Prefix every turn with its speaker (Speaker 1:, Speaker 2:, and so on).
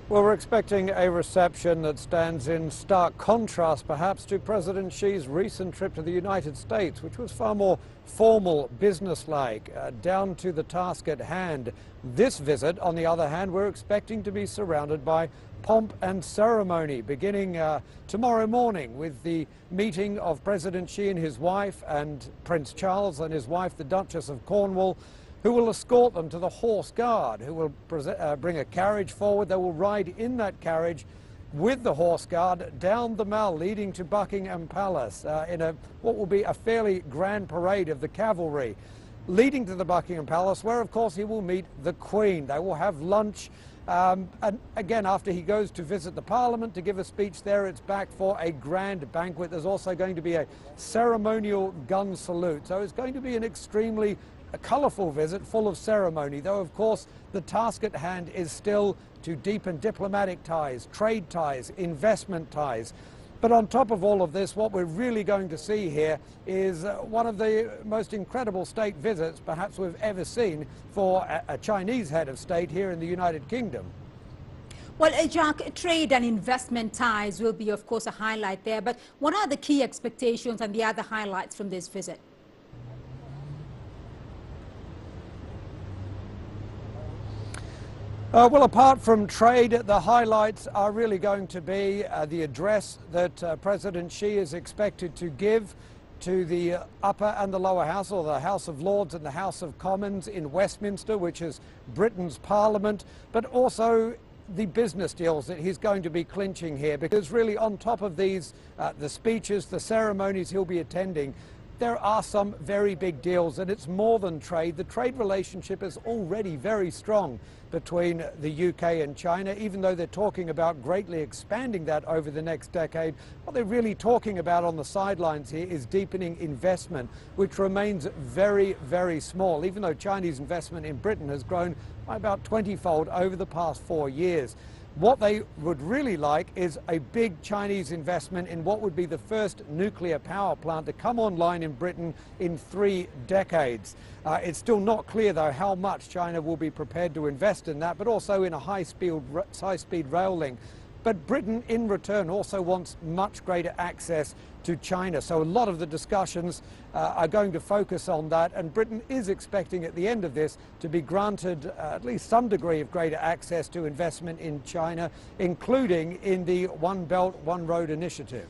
Speaker 1: Well, we're expecting a reception that stands in stark contrast, perhaps, to President Xi's recent trip to the United States, which was far more formal, businesslike, down to the task at hand. This visit, on the other hand, we're expecting to be surrounded by pomp and ceremony, beginning tomorrow morning with the meeting of President Xi and his wife, and Prince Charles and his wife, the Duchess of Cornwall, who will escort them to the Horse Guard, who will bring a carriage forward. They will ride in that carriage with the Horse Guard down the Mall leading to Buckingham Palace in what will be a fairly grand parade of the cavalry, leading to the Buckingham Palace, where, of course, he will meet the Queen. They will have lunch. And again, after he goes to visit the Parliament to give a speech there, it's back for a grand banquet. There's also going to be a ceremonial gun salute. So it's going to be an extremely colourful visit, full of ceremony, though of course the task at hand is still to deepen diplomatic ties, trade ties, investment ties. But on top of all of this, what we're really going to see here is one of the most incredible state visits perhaps we've ever seen for a Chinese head of state here in the United Kingdom.
Speaker 2: Well, Jack, trade and investment ties will be, of course, a highlight there. But what are the key expectations and the other highlights from this visit?
Speaker 1: Well, apart from trade, the highlights are really going to be the address that President Xi is expected to give to the upper and the lower house, or the House of Lords and the House of Commons in Westminster, which is Britain's parliament, but also the business deals that he's going to be clinching here, because really on top of these, the speeches, the ceremonies he'll be attending, there are some very big deals, and it's more than trade. The trade relationship is already very strong between the UK and China, even though they're talking about greatly expanding that over the next decade. What they're really talking about on the sidelines here is deepening investment, which remains very, very small, even though Chinese investment in Britain has grown by about 20-fold over the past 4 years. What they would really like is a big Chinese investment in what would be the first nuclear power plant to come online in Britain in 3 decades. It's still not clear, though, how much China will be prepared to invest in that, but also in a high-speed rail link. But Britain, in return, also wants much greater access to China. So a lot of the discussions are going to focus on that, and Britain is expecting at the end of this to be granted at least some degree of greater access to investment in China, including in the One Belt, One Road initiative.